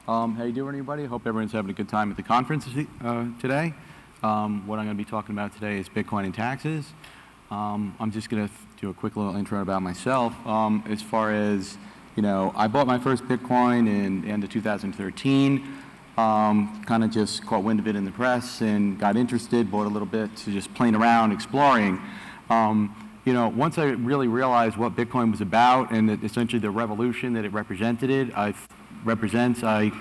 How you doing, everybody? Hope everyone's having a good time at the conference today. What I'm going to be talking about today is Bitcoin and taxes. I'm just going to do a quick little intro about myself. As far as, I bought my first Bitcoin in the end of 2013. Kind of just caught wind of it in the press and got interested, bought a little bit to just playing around, exploring. Once I really realized what Bitcoin was about and that essentially the revolution that it represented, I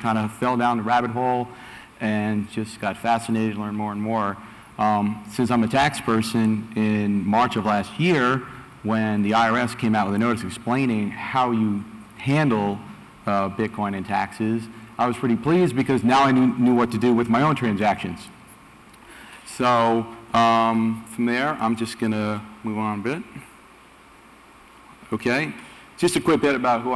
kind of fell down the rabbit hole and just got fascinated, learned more and more. Since I'm a tax person, in March of last year, when the IRS came out with a notice explaining how you handle Bitcoin and taxes, I was pretty pleased because now I knew what to do with my own transactions. So from there, I'm just going to move on a bit. Okay. Just a quick bit about who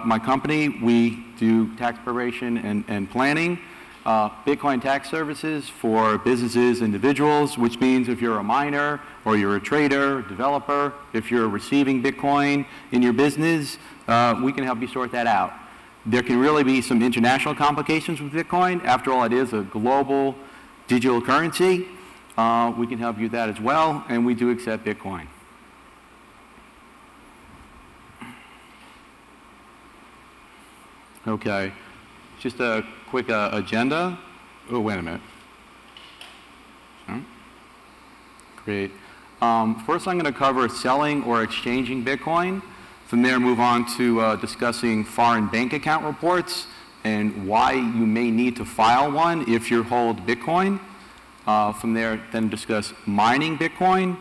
my company. We do tax preparation and planning, Bitcoin tax services for businesses, individuals, which means if you're a miner or you're a trader, developer, if you're receiving Bitcoin in your business, we can help you sort that out. There can really be some international complications with Bitcoin. After all, it is a global digital currency. We can help you with that as well, and we do accept Bitcoin. Okay, just a quick agenda. Oh, wait a minute. Great. First, I'm going to cover selling or exchanging Bitcoin. From there, move on to discussing foreign bank account reports and why you may need to file one if you hold Bitcoin. From there, then discuss mining Bitcoin,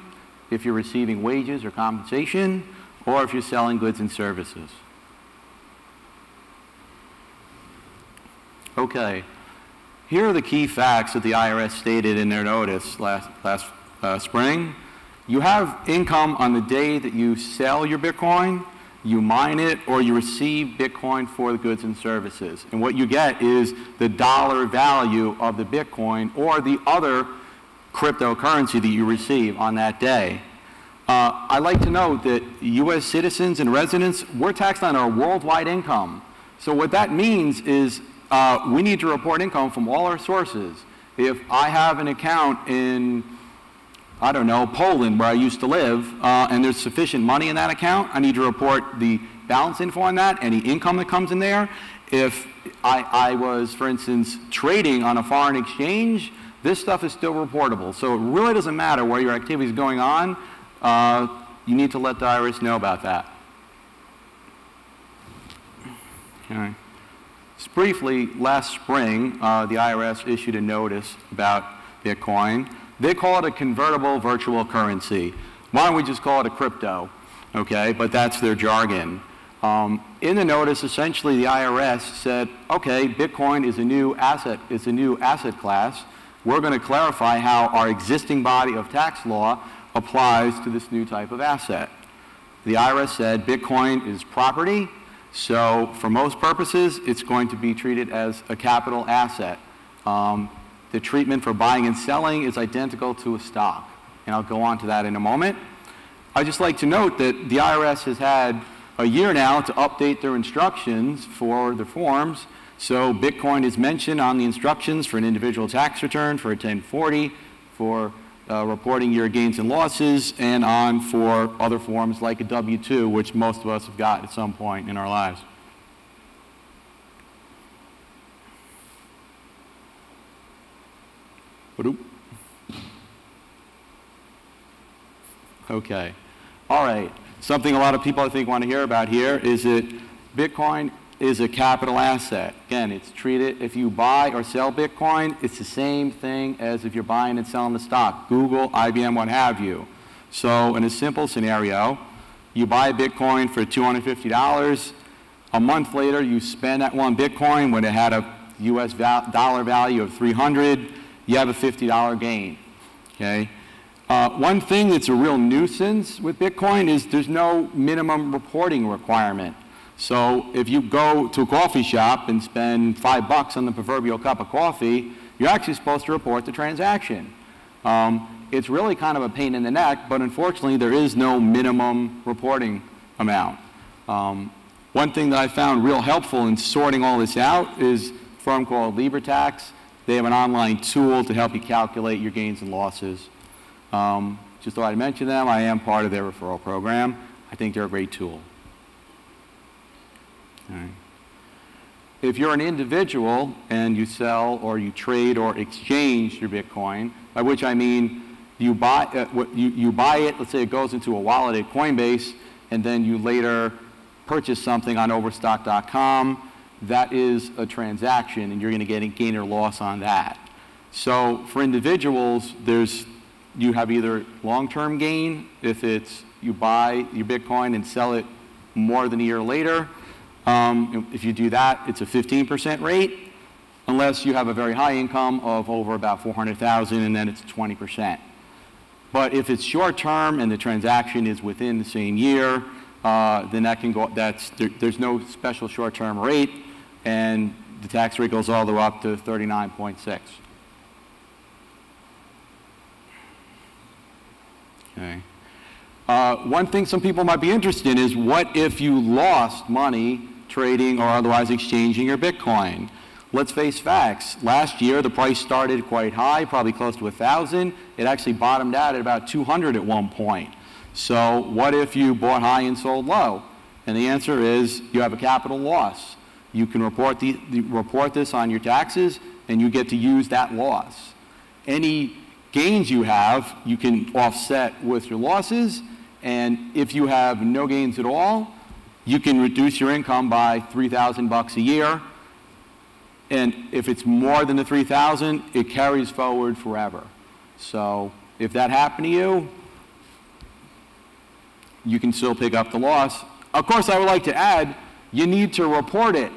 if you're receiving wages or compensation, or if you're selling goods and services. Okay, here are the key facts that the IRS stated in their notice last spring. You have income on the day that you sell your Bitcoin, you mine it, or you receive Bitcoin for the goods and services. And what you get is the dollar value of the Bitcoin or the other cryptocurrency that you receive on that day. I'd like to note that U.S. citizens and residents, we're taxed on our worldwide income. So what that means is we need to report income from all our sources. If I have an account in, I don't know, Poland, where I used to live, and there's sufficient money in that account, I need to report the balance info on that, any income that comes in there. If I was, for instance, trading on a foreign exchange, this stuff is still reportable. So it really doesn't matter where your activity is going on. You need to let the IRS know about that. Okay. Just briefly, last spring, the IRS issued a notice about Bitcoin. They call it a convertible virtual currency. Why don't we just call it a crypto? Okay, but that's their jargon. In the notice, essentially, the IRS said, okay, Bitcoin is a new asset. It's a new asset class. We're going to clarify how our existing body of tax law applies to this new type of asset. The IRS said Bitcoin is property. So for most purposes, it's going to be treated as a capital asset. The treatment for buying and selling is identical to a stock. And I'll go on to that in a moment. I'd just like to note that the IRS has had a year now to update their instructions for the forms. So Bitcoin is mentioned on the instructions for an individual tax return, for a 1040, for reporting your gains and losses, and on for other forms like a W-2, which most of us have got at some point in our lives. Okay. All right. Something a lot of people, I think, want to hear about here is that Bitcoin is a capital asset. Again, it's treated, if you buy or sell Bitcoin, it's the same thing as if you're buying and selling the stock, Google, IBM, what have you. So in a simple scenario, you buy Bitcoin for $250. A month later, you spend that one Bitcoin when it had a US dollar value of 300, you have a $50 gain, okay? One thing that's a real nuisance with Bitcoin is there's no minimum reporting requirement. So if you go to a coffee shop and spend $5 on the proverbial cup of coffee, you're actually supposed to report the transaction. It's really kind of a pain in the neck, but unfortunately there is no minimum reporting amount. One thing that I found real helpful in sorting all this out is firm called LibreTax. They have an online tool to help you calculate your gains and losses. Just thought I'd mention them. I am part of their referral program. I think they're a great tool. All right. If you're an individual and you sell or you trade or exchange your Bitcoin, by which I mean you buy it, let's say it goes into a wallet at Coinbase, and then you later purchase something on Overstock.com, that is a transaction, and you're going to get a gain or loss on that. So for individuals, you have either long-term gain, if it's you buy your Bitcoin and sell it more than a year later. If you do that, it's a 15% rate, unless you have a very high income of over about $400,000, and then it's 20%. But if it's short-term and the transaction is within the same year, then that can go. There's no special short-term rate, and the tax rate goes all the way up to 39.6. Okay. One thing some people might be interested in is, what if you lost money trading or otherwise exchanging your Bitcoin? Let's face facts. Last year, the price started quite high, probably close to 1,000. It actually bottomed out at about 200 at one point. So what if you bought high and sold low? And the answer is you have a capital loss. You can report this on your taxes, and you get to use that loss. Any gains you have, you can offset with your losses. And if you have no gains at all, you can reduce your income by $3,000 a year. And if it's more than the $3,000, it carries forward forever. So if that happened to you, you can still pick up the loss. Of course, I would like to add, you need to report it.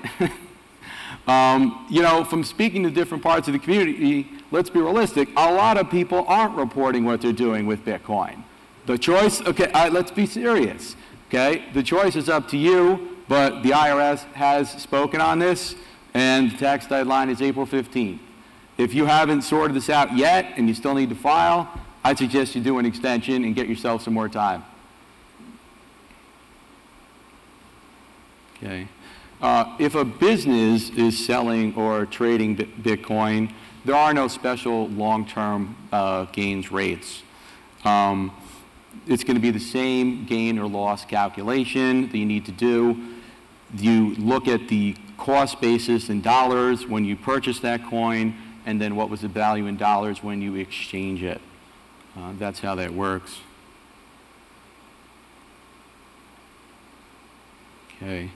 You know, from speaking to different parts of the community, let's be realistic, a lot of people aren't reporting what they're doing with Bitcoin. The choice, okay, let's be serious, okay? The choice is up to you, but the IRS has spoken on this, and the tax deadline is April 15th. If you haven't sorted this out yet and you still need to file, I'd suggest you do an extension and get yourself some more time. Okay. If a business is selling or trading Bitcoin, there are no special long-term gains rates. It's going to be the same gain or loss calculation that you need to do. You look at the cost basis in dollars when you purchase that coin, and then what was the value in dollars when you exchange it. That's how that works. Okay.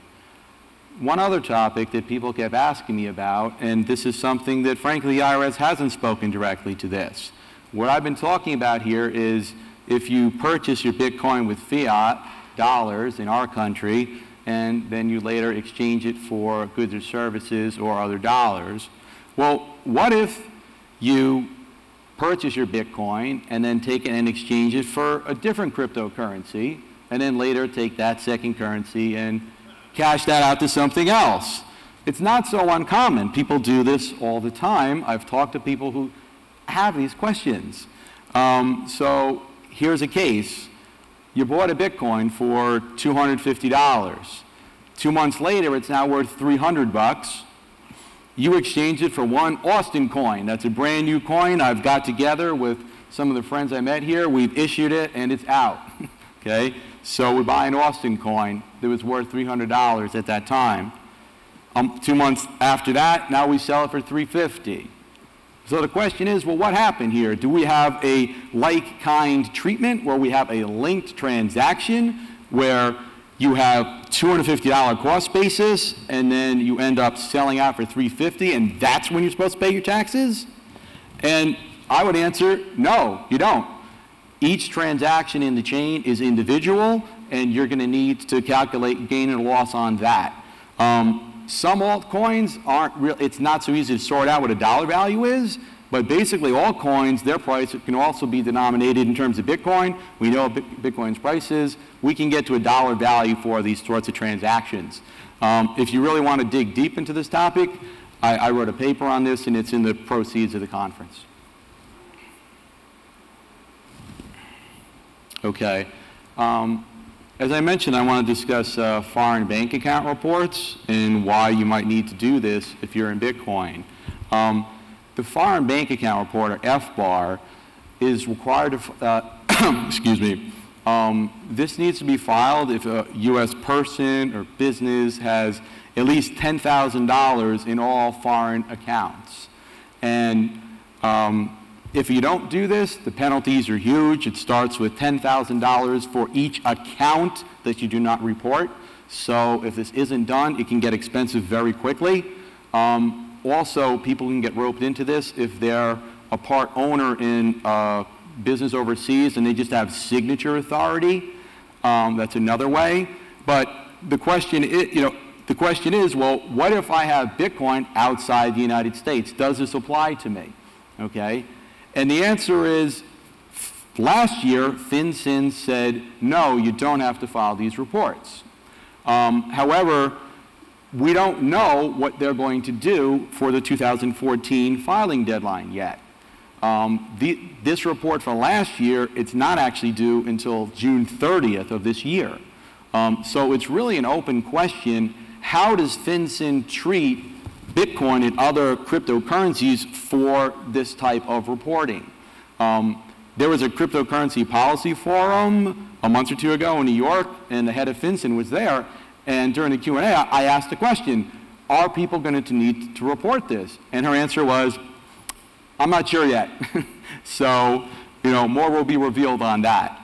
One other topic that people kept asking me about, and this is something that frankly the IRS hasn't spoken directly to this. What I've been talking about here is if you purchase your Bitcoin with fiat dollars in our country, and then you later exchange it for goods or services or other dollars. Well, what if you purchase your Bitcoin and then take it and exchange it for a different cryptocurrency, and then later take that second currency and cash that out to something else? It's not so uncommon. People do this all the time. I've talked to people who have these questions. So here's a case. You bought a Bitcoin for $250. 2 months later, it's now worth $300. You exchange it for one Austin coin. That's a brand new coin I've got together with some of the friends I met here. We've issued it, and it's out. Okay? So we buy an Austin coin that was worth $300 at that time. 2 months after that, now we sell it for $350. So the question is, well, what happened here? Do we have a like-kind treatment where we have a linked transaction where you have $250 cost basis and then you end up selling out for $350 and that's when you're supposed to pay your taxes? And I would answer, no, you don't. Each transaction in the chain is individual, and you're going to need to calculate gain and loss on that. Some altcoins aren't real. It's not so easy to sort out what a dollar value is, but basically all coins, their price can also be denominated in terms of Bitcoin. We know what Bitcoin's price is. We can get to a dollar value for these sorts of transactions. If you really want to dig deep into this topic, I wrote a paper on this, and it's in the proceeds of the conference. Okay. As I mentioned, I want to discuss foreign bank account reports and why you might need to do this if you're in Bitcoin. The foreign bank account report, or FBAR, is required to, excuse me, this needs to be filed if a U.S. person or business has at least $10,000 in all foreign accounts. And if you don't do this, the penalties are huge. It starts with $10,000 for each account that you do not report. So if this isn't done, it can get expensive very quickly. Also, people can get roped into this if they're a part owner in business overseas and they just have signature authority. That's another way. But the question is, well, what if I have Bitcoin outside the United States? Does this apply to me? Okay? And the answer is, last year, FinCEN said, no, you don't have to file these reports. However, we don't know what they're going to do for the 2014 filing deadline yet. This report for last year, it's not actually due until June 30th of this year. So it's really an open question. How does FinCEN treat Bitcoin and other cryptocurrencies for this type of reporting? There was a cryptocurrency policy forum a month or two ago in New York, and the head of FinCEN was there. And during the Q&A, I asked the question, are people going to need to report this? And her answer was, I'm not sure yet. So, more will be revealed on that.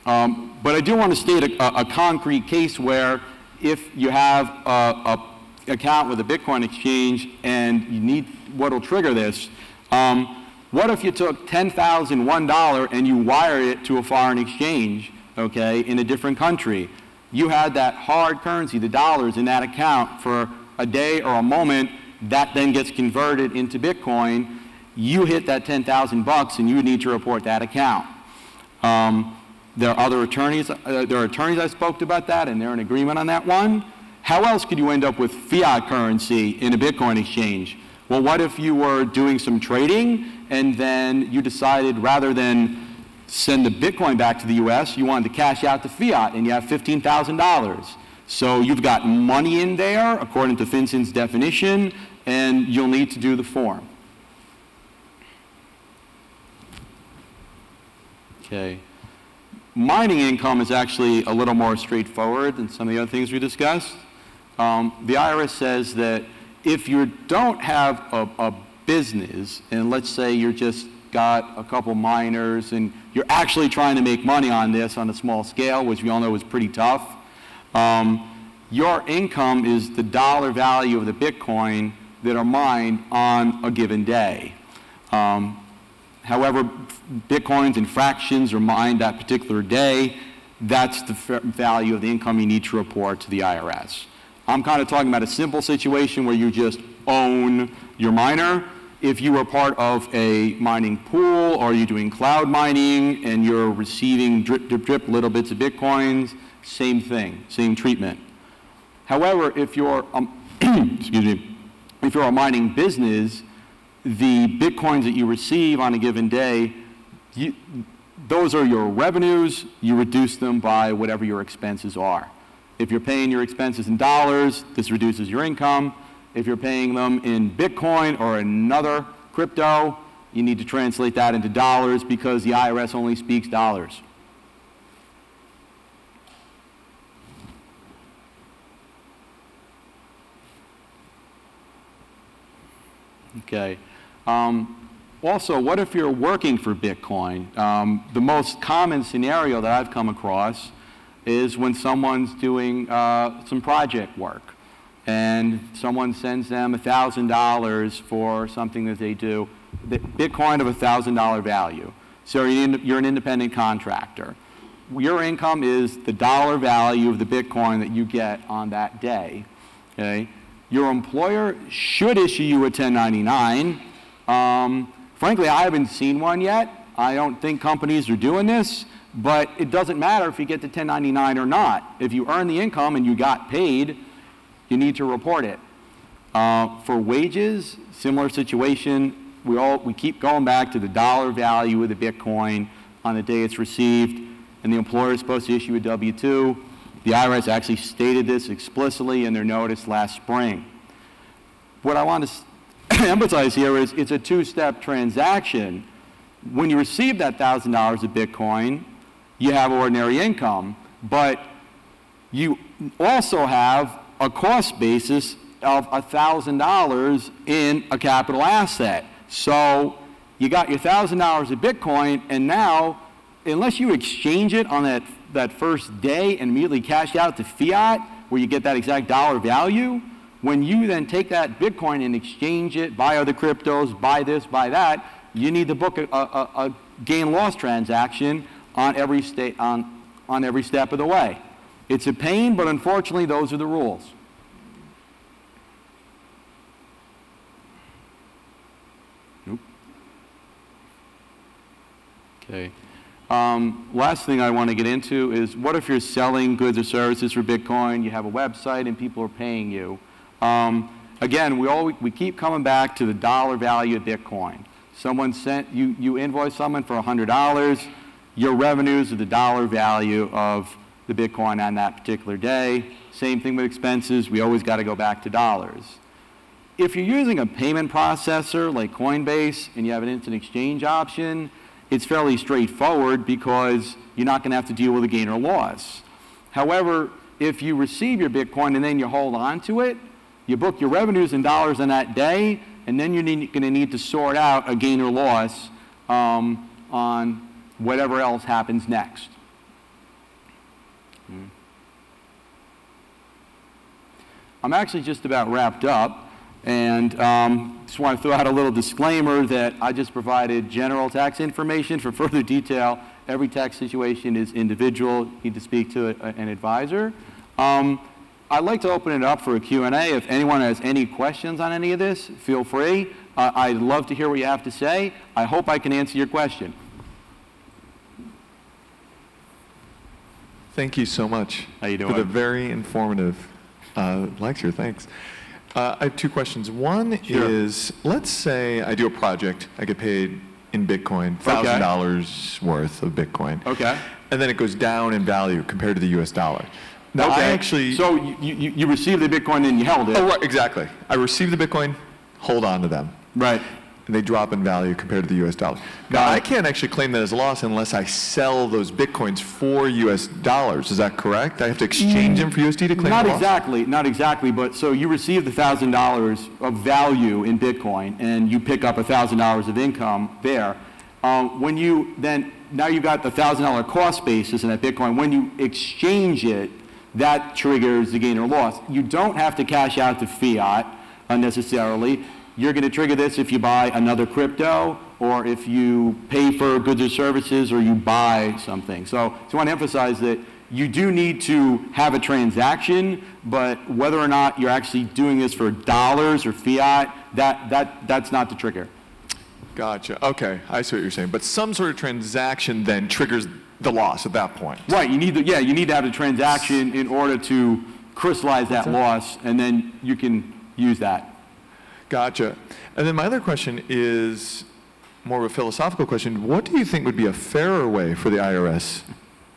But I do want to state a concrete case where if you have a account with a Bitcoin exchange and you need what will trigger this, what if you took $10,001 and you wired it to a foreign exchange, okay, in a different country? You had that hard currency, the dollars, in that account for a day or a moment. That then gets converted into Bitcoin. You hit that 10,000 bucks and you would need to report that account. There are other attorneys, I spoke to about that, and they're in agreement on that one. How else could you end up with fiat currency in a Bitcoin exchange? Well, what if you were doing some trading and then you decided rather than send the Bitcoin back to the US, you wanted to cash out the fiat and you have $15,000. So you've got money in there according to FinCEN's definition, and you'll need to do the form. Okay. Mining income is actually a little more straightforward than some of the other things we discussed. The IRS says that if you don't have a business, and let's say you're just got a couple miners and you're actually trying to make money on this on a small scale, which we all know is pretty tough, your income is the dollar value of the Bitcoin that are mined on a given day. However, Bitcoins and fractions are mined that particular day. That's the value of the income you need to report to the IRS. I'm kind of talking about a simple situation where you just own your miner. If you were part of a mining pool, or you're doing cloud mining and you're receiving drip, drip, drip little bits of Bitcoins, same thing, same treatment. However, if you're, excuse me, if you're a mining business, the Bitcoins that you receive on a given day, those are your revenues. You reduce them by whatever your expenses are. If you're paying your expenses in dollars, this reduces your income. If you're paying them in Bitcoin or another crypto, you need to translate that into dollars because the IRS only speaks dollars. Okay. Also, what if you're working for Bitcoin? The most common scenario that I've come across is when someone's doing some project work and someone sends them $1,000 for something that they do, Bitcoin of $1,000 value. So you're an independent contractor. Your income is the dollar value of the Bitcoin that you get on that day. Okay? Your employer should issue you a 1099. Frankly, I haven't seen one yet. I don't think companies are doing this, but it doesn't matter if you get the 1099 or not. If you earn the income and you got paid, you need to report it. For wages, similar situation. We keep going back to the dollar value of the Bitcoin on the day it's received. and the employer is supposed to issue a W-2. The IRS actually stated this explicitly in their notice last spring. What I want to emphasize here is it's a two-step transaction. When you receive that $1,000 of Bitcoin, you have ordinary income, but you also have a cost basis of $1,000 in a capital asset. So you got your $1,000 of Bitcoin, and now, unless you exchange it on that first day and immediately cash out to fiat, where you get that exact dollar value, when you then take that Bitcoin and exchange it, buy other cryptos, buy this, buy that, you need to book a gain-loss transaction on every step of the way. It's a pain, but unfortunately, those are the rules. Nope. Okay. Last thing I want to get into is, what if you're selling goods or services for Bitcoin, you have a website, and people are paying you? Again, we keep coming back to the dollar value of Bitcoin. Someone sent you invoice someone for $100. Your revenues are the dollar value of the Bitcoin on that particular day. Same thing with expenses. We always got to go back to dollars. If you're using a payment processor like Coinbase and you have an instant exchange option, it's fairly straightforward because you're not going to have to deal with a gain or loss. However, if you receive your Bitcoin and then you hold on to it, you book your revenues in dollars on that day, and then you're going to need to sort out a gain or loss on whatever else happens next. I'm actually just about wrapped up, and just want to throw out a little disclaimer that I just provided general tax information. For further detail, every tax situation is individual. You need to speak to an advisor. I'd like to open it up for a Q&A. If anyone has any questions on any of this, feel free. I'd love to hear what you have to say. I hope I can answer your question. Thank you so much. How you doing? For the very informative lecture. Thanks. I have two questions. One is, let's say I do a project. I get paid in Bitcoin, $1,000 worth of Bitcoin. Okay. And then it goes down in value compared to the US dollar. Now, okay. I actually... So you received the Bitcoin and you held it. Oh, right, exactly. I receive the Bitcoin, hold on to them. Right. And they drop in value compared to the US dollar. Now, I can't actually claim that as a loss unless I sell those Bitcoins for US dollars. Is that correct? I have to exchange them for USD to claim Not a loss? exactly. Not exactly. But so you received the $1,000 of value in Bitcoin, and you pick up $1,000 of income there. When you then, now you got the $1,000 cost basis in that Bitcoin. When you exchange it, that triggers the gain or loss. You don't have to cash out to fiat unnecessarily. You're going to trigger this if you buy another crypto, or if you pay for goods or services, or you buy something. So I want to emphasize that you do need to have a transaction, but whether or not you're actually doing this for dollars or fiat, that's not the trigger. Gotcha. Okay, I see what you're saying. But some sort of transaction then triggers the loss at that point. Right. You need to have a transaction in order to crystallize that loss, and then you can use that. Gotcha. And then my other question is more of a philosophical question. What do you think would be a fairer way for the IRS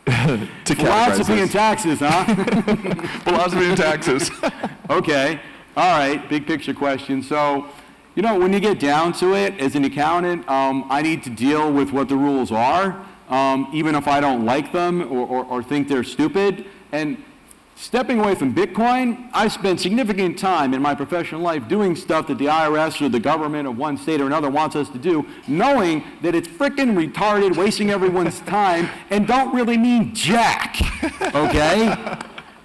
to Philosophy and taxes, huh? Philosophy and taxes. Okay. All right. Big picture question. So, you know, when you get down to it, as an accountant, I need to deal with what the rules are, even if I don't like them or think they're stupid. And stepping away from Bitcoin, I spent significant time in my professional life doing stuff that the IRS or the government of one state or another wants us to do, knowing that it's frickin' retarded, wasting everyone's time, and don't really mean jack, okay?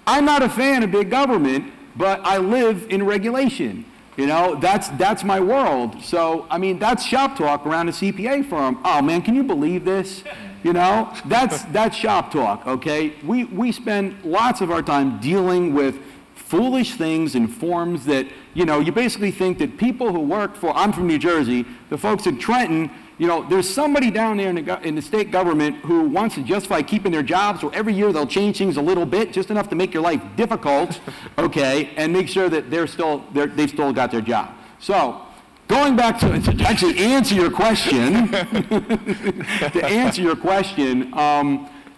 I'm not a fan of big government, but I live in regulation. You know, that's my world. So, I mean, that's shop talk around a CPA firm. Oh, man, can you believe this? You know, that's shop talk, okay? We spend lots of our time dealing with foolish things and forms that, you know, you basically think that people who work for, I'm from New Jersey, the folks in Trenton, you know, there's somebody down there in the state government who wants to justify keeping their jobs, so every year they'll change things a little bit, just enough to make your life difficult, okay, and make sure that they've still got their job. So, going back to actually answer your question,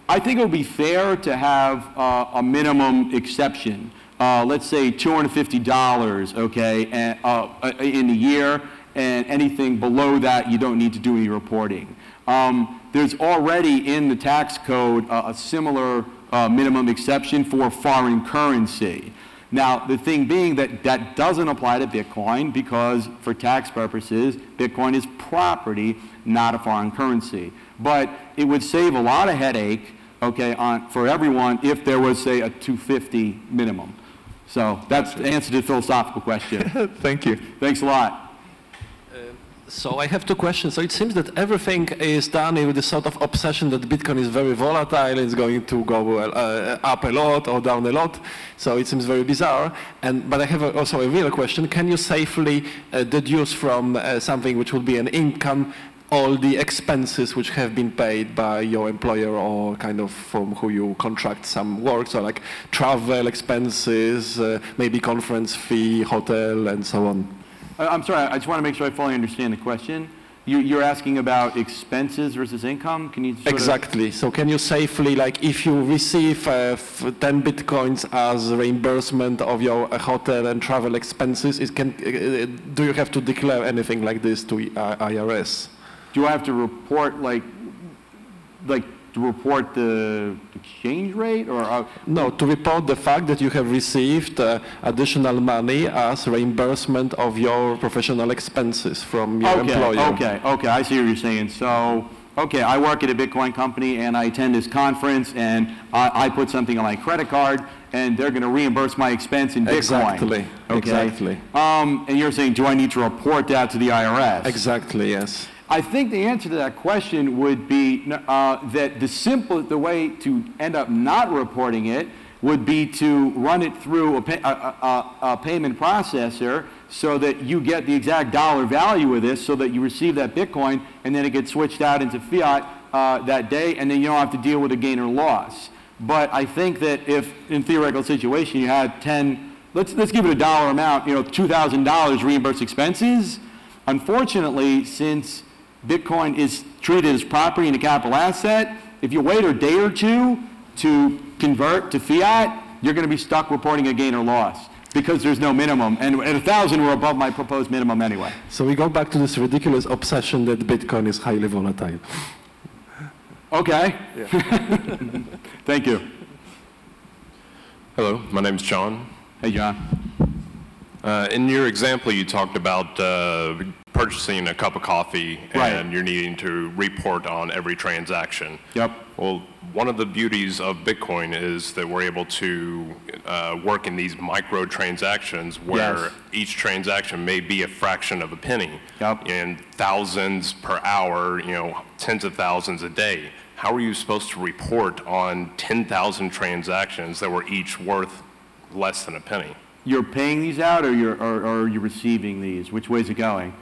I think it would be fair to have a minimum exception. Let's say $250, okay, in a year, and anything below that you don't need to do any reporting. There's already in the tax code a similar minimum exception for foreign currency. Now, the thing being that doesn't apply to Bitcoin because for tax purposes, Bitcoin is property, not a foreign currency. But it would save a lot of headache, okay, for everyone if there was, say, a $250 minimum. So that's the answer to the philosophical question. Thank you. Thanks a lot. So I have two questions. So it seems that everything is done with this sort of obsession that Bitcoin is very volatile, it's going to go up a lot or down a lot. So it seems very bizarre. But I have also a real question. Can you safely deduce from something which would be an income all the expenses which have been paid by your employer or kind of from who you contract some work, so like travel expenses, maybe conference fee, hotel, and so on? I'm sorry, I just want to make sure I fully understand the question. You're asking about expenses versus income? Can you Exactly. So can you safely, like if you receive 10 Bitcoins as reimbursement of your hotel and travel expenses, do you have to declare anything like this to IRS? Do I have to report to report the exchange rate, or no, to report the fact that you have received additional money as reimbursement of your professional expenses from your employer? Okay, I see what you're saying. So, okay, I work at a Bitcoin company and I attend this conference and I put something on my credit card and they're going to reimburse my expense in Bitcoin. Exactly. Okay. Exactly. And you're saying, do I need to report that to the IRS? Exactly. Yes. I think the answer to that question would be that the way to end up not reporting it would be to run it through a payment processor so that you get the exact dollar value of this so that you receive that Bitcoin and then it gets switched out into fiat that day and then you don't have to deal with a gain or loss. But I think that if, in theoretical situation, you had let's give it a dollar amount, $2,000 reimbursed expenses, unfortunately, since Bitcoin is treated as property and a capital asset, if you wait a day or two to convert to fiat, you're going to be stuck reporting a gain or loss because there's no minimum. And at 1,000, we're above my proposed minimum anyway. So we go back to this ridiculous obsession that Bitcoin is highly volatile. Okay. Yeah. Thank you. Hello, my name's John. Hey, John. In your example, you talked about purchasing a cup of coffee and you're needing to report on every transaction. Yep. Well, one of the beauties of Bitcoin is that we're able to work in these micro transactions where each transaction may be a fraction of a penny. Yep. And thousands per hour, tens of thousands a day. How are you supposed to report on 10,000 transactions that were each worth less than a penny? You're paying these out or you're receiving these? Which way is it going?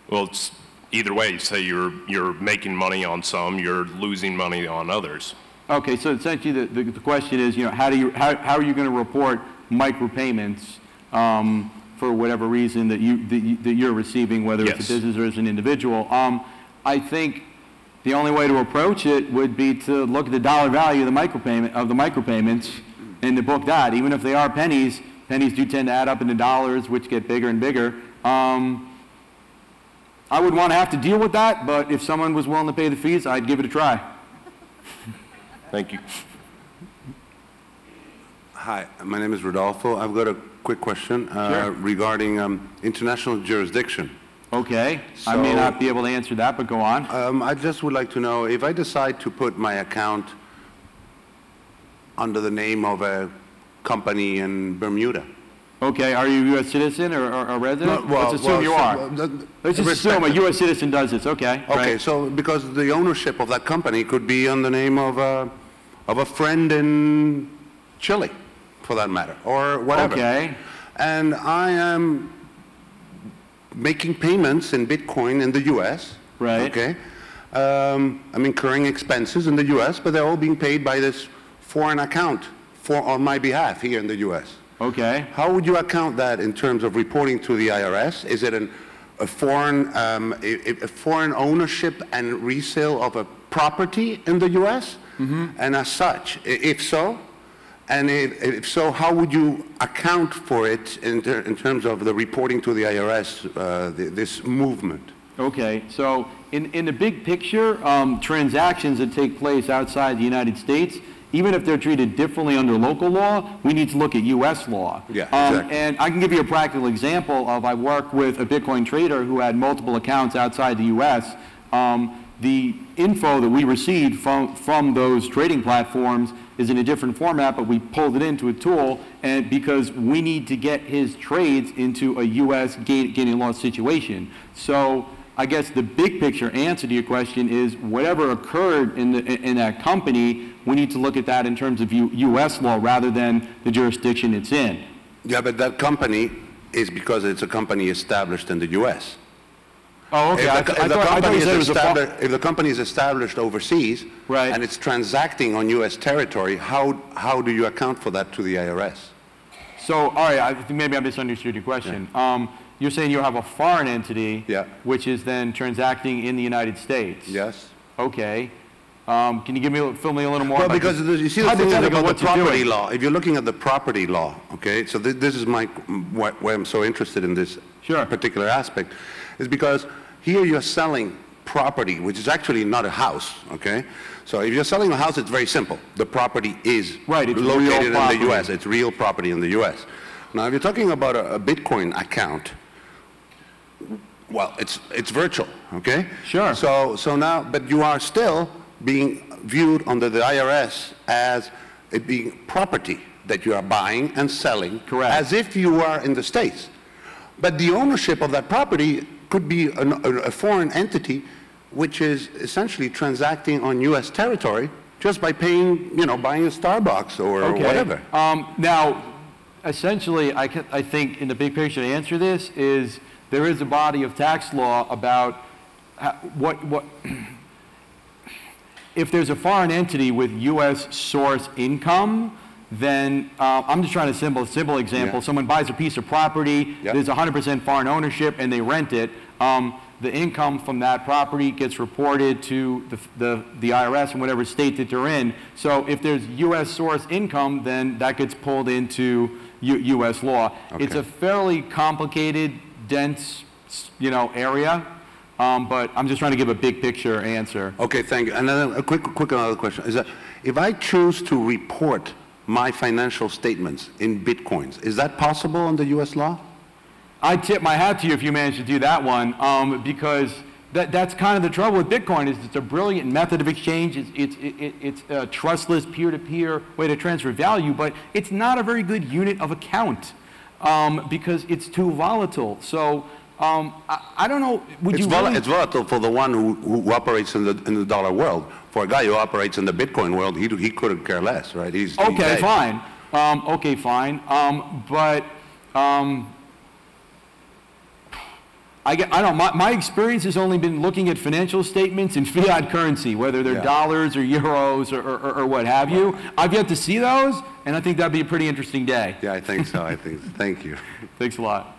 Well, it's either way. You say you're making money on some, you're losing money on others. Okay, so essentially the question is, how are you going to report micropayments for whatever reason that you're receiving, whether it's a business or as an individual? I think the only way to approach it would be to look at the dollar value of the micropayments and to book that, even if they are pennies. Pennies do tend to add up into dollars, which get bigger and bigger. I would want to have to deal with that, but if someone was willing to pay the fees, I'd give it a try. Thank you. Hi, my name is Rodolfo. I've got a quick question regarding international jurisdiction. Okay. I may not be able to answer that, but go on. I just would like to know, if I decide to put my account under the name of a company in Bermuda. Okay, are you a U.S. citizen or a resident? No, let's assume you are. Let's just assume a U.S. citizen does this, okay. Okay, so because the ownership of that company could be on the name of a friend in Chile, for that matter, or whatever. Okay. And I am making payments in Bitcoin in the U.S. Right. Okay. I'm incurring expenses in the U.S., but they're all being paid by this foreign account on my behalf here in the U.S. Okay. How would you account that in terms of reporting to the IRS? Is it a foreign ownership and resale of a property in the U.S.? And as such, if so, and if so, how would you account for it in terms of the reporting to the IRS, this movement? Okay, so in the big picture, transactions that take place outside the United States, even if they're treated differently under local law, we need to look at U.S. law. Yeah, exactly. And I can give you a practical example of I worked with a Bitcoin trader who had multiple accounts outside the U.S. The info that we received from those trading platforms is in a different format, but we pulled it into a tool, and because we need to get his trades into a U.S. gain and loss situation. So I guess the big picture answer to your question is whatever occurred in that company, we need to look at that in terms of U.S. law rather than the jurisdiction it's in. Yeah, but that company is because it's a company established in the U.S. Oh, okay. If the company is established overseas, right, and it's transacting on U.S. territory, how do you account for that to the IRS? So, all right, I think maybe I misunderstood your question. Yeah. You're saying you have a foreign entity, yeah, which is then transacting in the United States. Yes. Okay. Can you fill me a little more? Well, because you see the thing is about the property law. If you're looking at the property law, okay, so this is why I'm so interested in this particular aspect, is because here you're selling property, which is actually not a house, okay? So if you're selling a house, it's very simple. The property is located in the U.S. It's real property in the U.S. Now, if you're talking about a Bitcoin account, well, it's virtual, okay? Sure. So now, but you are still being viewed under the IRS as it being property that you are buying and selling. Correct. As if you are in the States. But the ownership of that property could be a foreign entity which is essentially transacting on U.S. territory just by paying, buying a Starbucks or whatever. Now, essentially, I think in the big picture to answer this is there is a body of tax law about what if there's a foreign entity with U.S. source income, then I'm just trying a simple example. Yeah. Someone buys a piece of property, there's 100% foreign ownership, and they rent it. The income from that property gets reported to the IRS in whatever state that they're in. So if there's U.S. source income, then that gets pulled into U.S. law. Okay. It's a fairly complicated, dense, area. But I'm just trying to give a big picture answer. Okay, thank you. And then a quick another question is that if I choose to report my financial statements in Bitcoins, is that possible under U.S. law? I tip my hat to you if you manage to do that one, because that's kind of the trouble with Bitcoin is it's a brilliant method of exchange. It's a trustless peer-to-peer way to transfer value, but it's not a very good unit of account because it's too volatile. So I don't know. It's volatile for the one who operates in the dollar world. For a guy who operates in the Bitcoin world, he couldn't care less, right? He's fine. Okay, fine. But I don't. My experience has only been looking at financial statements in fiat currency, whether they're dollars or euros or what have you. I've yet to see those, and I think that'd be a pretty interesting day. Yeah, I think so. Thank you. Thanks a lot.